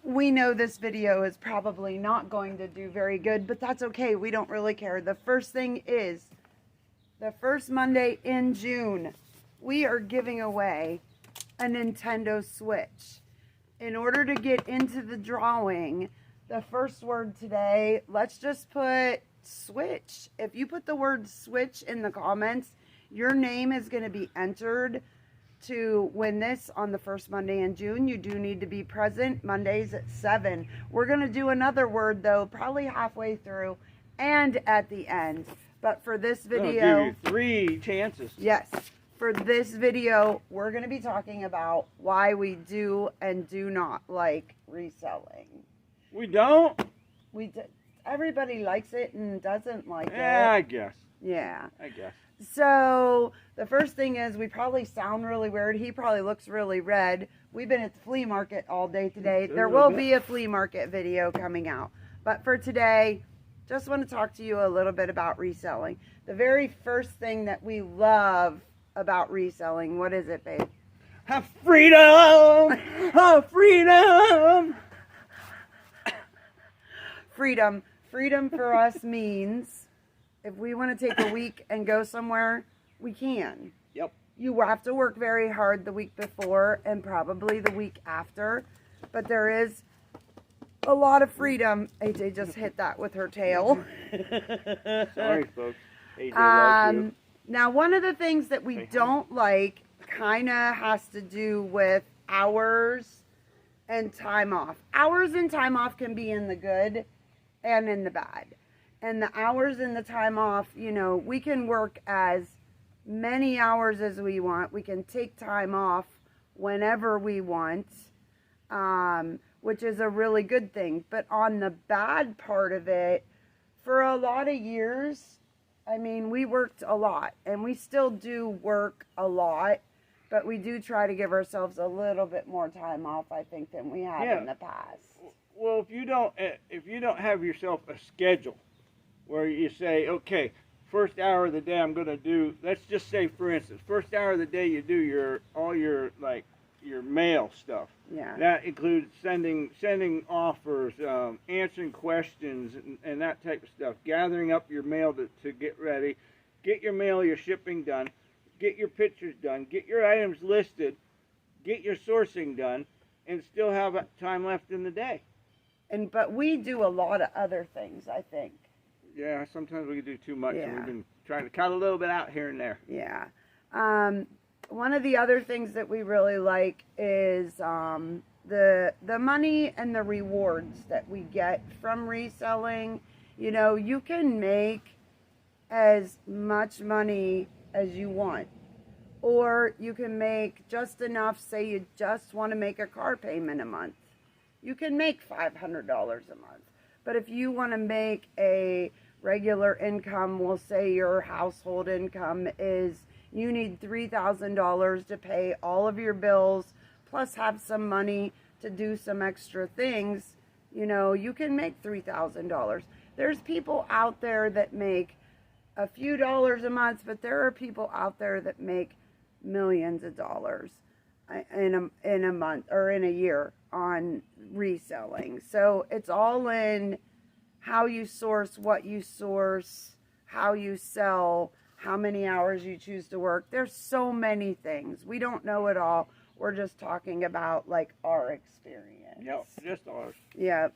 We know this video is probably not going to do very good, but that's okay. We don't really care. The first thing is, the first Monday in June, we are giving away a Nintendo Switch. In order to get into the drawing, the first word today, let's just put Switch. If you put the word Switch in the comments, your name is going to be entered to win this on the first Monday in June. You do need to be present Mondays at 7. We're going to do another word, though, probably halfway through and at the end. But for this video, I'll give you 3 chances. Yes. For this video, we're going to be talking about why we do and do not like reselling. We don't? Everybody likes it and doesn't like it. Yeah, I guess. Yeah. I guess. So, the first thing is, we probably sound really weird. He probably looks really red. We've been at the flea market all day today. There will be a flea market video coming out. But for today, just want to talk to you a little bit about reselling. The very first thing that we love about reselling, what is it, babe? Freedom! Freedom! Freedom. Freedom for us means if we want to take a week and go somewhere, we can. Yep. You have to work very hard the week before and probably the week after, but there is a lot of freedom. AJ just hit that with her tail. Sorry, folks. AJ loves you. Now, one of the things that we don't like kind of has to do with hours and time off. Hours and time off can be in the good and in the bad. And the hours and the time off, you know, we can work as many hours as we want. We can take time off whenever we want, which is a really good thing. But on the bad part of it, for a lot of years, I mean, we worked a lot, and we still do work a lot, but we do try to give ourselves a little bit more time off, I think, than we have in the past. Well, if you don't have yourself a schedule where you say, okay, first hour of the day I'm going to do, let's just say, for instance, first hour of the day you do all your mail stuff. Yeah. That includes sending offers, answering questions, and that type of stuff. Gathering up your mail to get ready, get your mail, your shipping done, get your pictures done, get your items listed, get your sourcing done, and still have time left in the day. But we do a lot of other things, I think. Yeah, sometimes we do too much, Yeah. and we've been trying to cut a little bit out here and there. Yeah. One of the other things that we really like is the money and the rewards that we get from reselling. You know, you can make as much money as you want, or you can make just enough. Say you just want to make a car payment a month, you can make $500 a month. But if you want to make a regular income, we'll say your household income is, you need $3,000 to pay all of your bills, plus have some money to do some extra things, you know, you can make $3,000. There's people out there that make a few dollars a month, but there are people out there that make millions of dollars in a month or in a year on reselling. So it's all in how you source, what you source, how you sell, how many hours you choose to work. There's so many things. We don't know it all. We're just talking about like our experience. Yep, just ours. Yeah.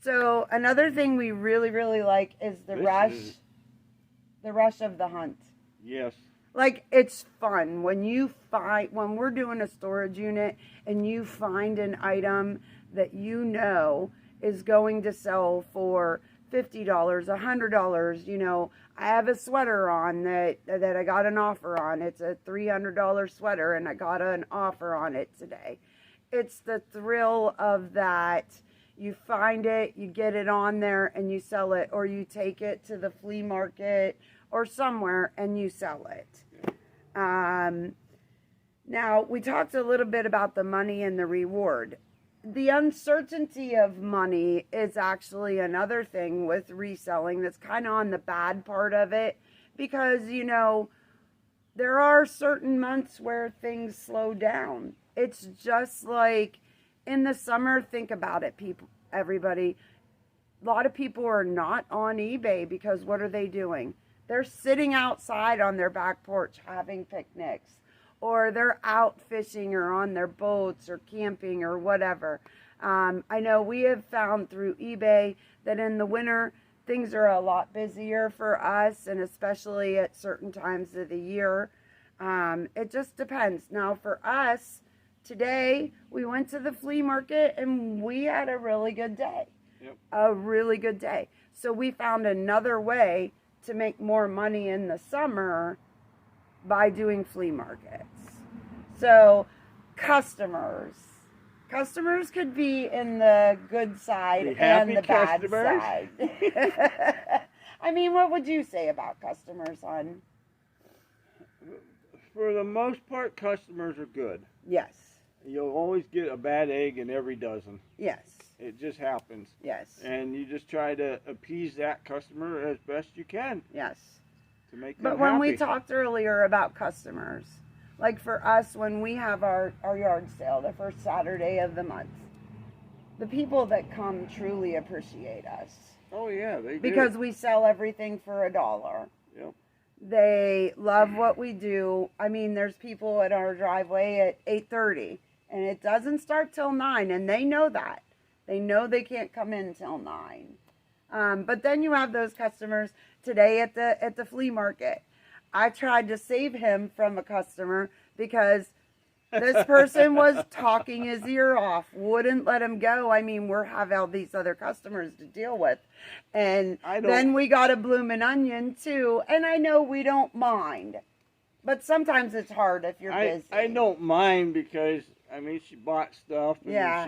So another thing we really, really like is the rush of the hunt. Yes. Like, it's fun when we're doing a storage unit and you find an item that you know is going to sell for $50, $100. You know, I have a sweater on that I got an offer on. It's a $300 sweater and I got an offer on it today. It's the thrill of that. You find it, you get it on there and you sell it, or you take it to the flea market or somewhere and you sell it. Now, we talked a little bit about the money and the reward. The uncertainty of money is actually another thing with reselling that's kind of on the bad part of it, because, you know, there are certain months where things slow down. It's just like in the summer, think about it, people, everybody. A lot of people are not on eBay because what are they doing? They're sitting outside on their back porch having picnics, or they're out fishing or on their boats or camping or whatever. I know we have found through eBay that in the winter, things are a lot busier for us, and especially at certain times of the year. It just depends. Now for us, today we went to the flea market and we had a really good day. Yep. A really good day. So we found another way to make more money in the summer by doing flea markets. So customers could be in the good side and the bad side. I mean, what would you say about customers, hon? For the most part, customers are good. Yes. You'll always get a bad egg in every dozen. Yes. It just happens. Yes. And you just try to appease that customer as best you can. Yes. To make them But when happy. we talked earlier about customers, like for us, when we have our yard sale, the first Saturday of the month, the people that come truly appreciate us. Oh, yeah, they do. Because we sell everything for $1. Yep. They love what we do. I mean, there's people at our driveway at 8:30, and it doesn't start till 9, and they know that. They know they can't come in till 9. But then you have those customers today at the flea market. I tried to save him from a customer because this person was talking his ear off, wouldn't let him go. I mean, we have all these other customers to deal with. And then we got a bloomin' onion too. And I know we don't mind, but sometimes it's hard if you're busy. I don't mind because, I mean, she bought stuff. And yeah.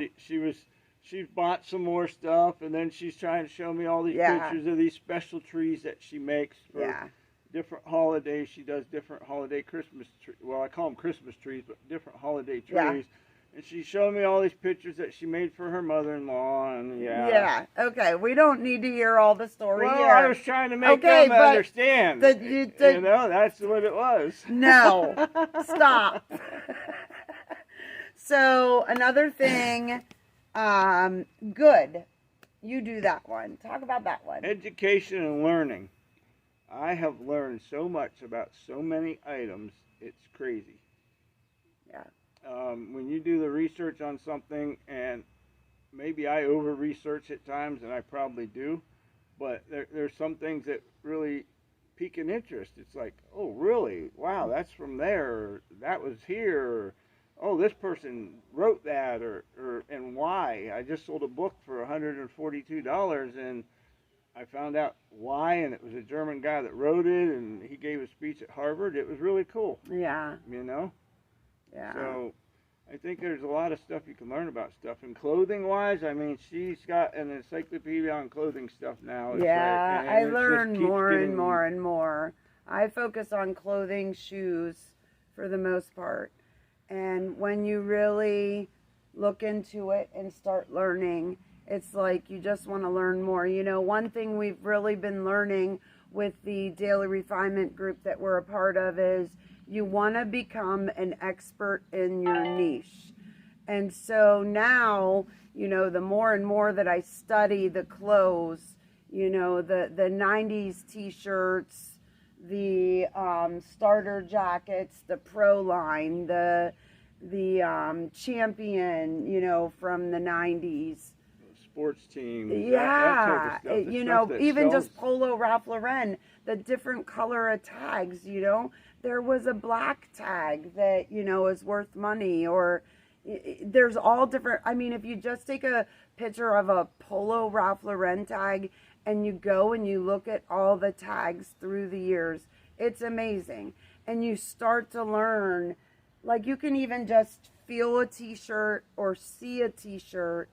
She bought some more stuff, and then she's trying to show me all these pictures of these special trees that she makes for different holidays. She does different holiday Christmas trees. Well, I call them Christmas trees, but different holiday trees. Yeah. And she's showing me all these pictures that she made for her mother-in-law, and okay, we don't need to hear all the story well, here. I was trying to make them understand. You know, that's what it was. No, stop. So, another thing, good. You do that one. Talk about that one. Education and learning. I have learned so much about so many items, it's crazy. Yeah. When you do the research on something, and maybe I over-research at times, and I probably do, but there's some things that really pique an interest. It's like, oh, really? Wow, that's from there, or that was here, or, oh, this person wrote that, or and why. I just sold a book for $142, and I found out why, and it was a German guy that wrote it, and he gave a speech at Harvard. It was really cool. Yeah. You know? Yeah. So I think there's a lot of stuff you can learn about stuff. And clothing-wise, I mean, she's got an encyclopedia on clothing stuff now. Yeah, I learn more and more and more. I focus on clothing, shoes, for the most part. And when you really look into it and start learning, it's like you just want to learn more. You know, one thing we've really been learning with the Daily Refinement group that we're a part of is you want to become an expert in your niche. And so now, you know, the more and more that I study the clothes, you know, the 90s t-shirts, the starter jackets, the Pro line, the Champion, you know, from the 90s. Sports team. Yeah, that type of stuff. You know, even just Polo Ralph Lauren, the different color of tags, you know. There was a black tag that, you know, is worth money, or there's all different. I mean, if you just take a picture of a Polo Ralph Lauren tag and you go and you look at all the tags through the years, it's amazing. And you start to learn, like you can even just feel a t-shirt or see a t-shirt.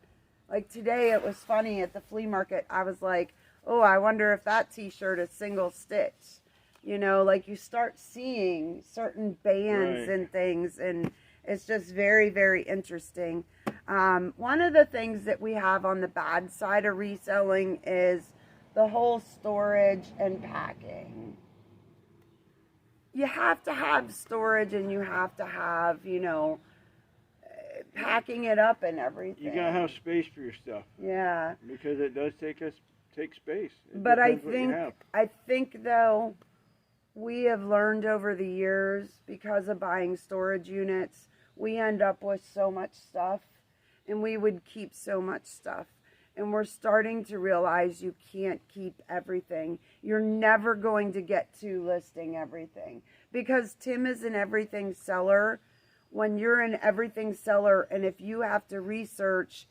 Like today, it was funny at the flea market. I was like, oh, I wonder if that t-shirt is single stitch. You know, like you start seeing certain bands and things, and it's just very, very interesting. One of the things that we have on the bad side of reselling is the whole storage and packing. You have to have storage, and you have to have, you know, packing it up and everything. You gotta have space for your stuff. Yeah. Because it does take space. But I think though, we have learned over the years, because of buying storage units, we end up with so much stuff, and we would keep so much stuff. And we're starting to realize you can't keep everything. You're never going to get to listing everything. Because Tim is an everything seller. When you're an everything seller, and if you have to research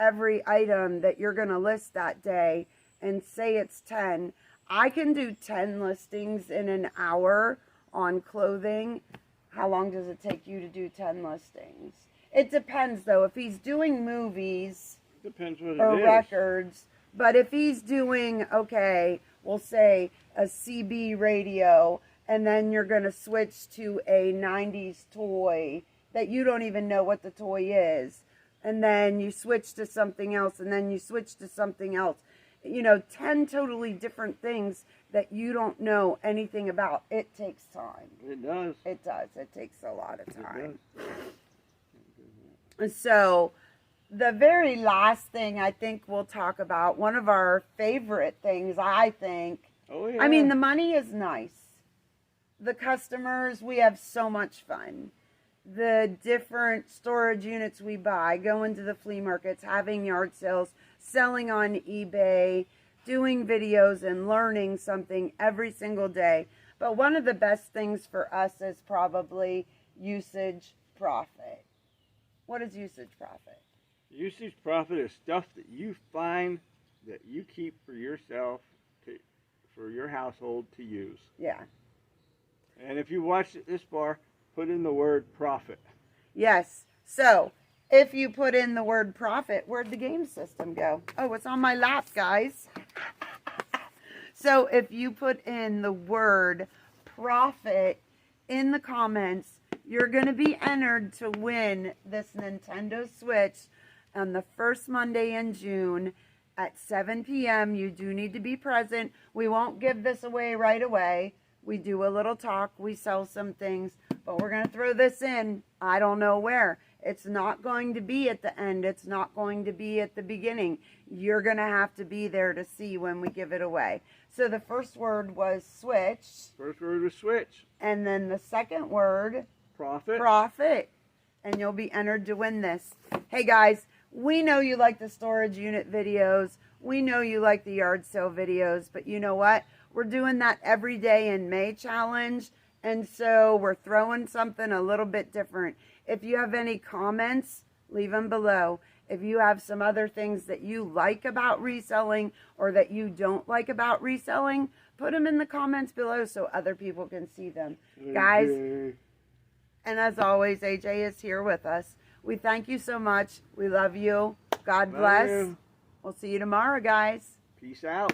every item that you're going to list that day, and say it's 10, I can do 10 listings in an hour on clothing. How long does it take you to do 10 listings? It depends, though. If he's doing movies depends what or it is. Records, but if he's doing, okay, we'll say a CB radio, and then you're going to switch to a 90s toy that you don't even know what the toy is, and then you switch to something else, and then you switch to something else. 10 totally different things that you don't know anything about. It takes time. It does. It does. It takes a lot of time. It does. So, the very last thing I think we'll talk about, one of our favorite things, I think. Oh, yeah. I mean, the money is nice. The customers, we have so much fun. The different storage units we buy, going to the flea markets, having yard sales, selling on eBay, doing videos and learning something every single day. But one of the best things for us is probably usage profit. What is usage profit? Usage profit is stuff that you find that you keep for yourself, for your household to use. Yeah. And if you watched it this far, put in the word profit. Yes. So, if you put in the word profit, where'd the game system go? Oh, it's on my lap, guys. So, if you put in the word profit in the comments, you're going to be entered to win this Nintendo Switch on the first Monday in June at 7 p.m. You do need to be present. We won't give this away right away. We do a little talk. We sell some things. But we're going to throw this in. I don't know where. It's not going to be at the end. It's not going to be at the beginning. You're going to have to be there to see when we give it away. So the first word was switch. First word was switch. And then the second word, profit. Profit. And you'll be entered to win this. Hey guys, we know you like the storage unit videos. We know you like the yard sale videos. But you know what? We're doing that every day in May challenge. And so we're throwing something a little bit different. If you have any comments, leave them below. If you have some other things that you like about reselling or that you don't like about reselling, put them in the comments below so other people can see them. AJ. Guys, and as always, AJ is here with us. We thank you so much. We love you. God bless. Love you. We'll see you tomorrow, guys. Peace out.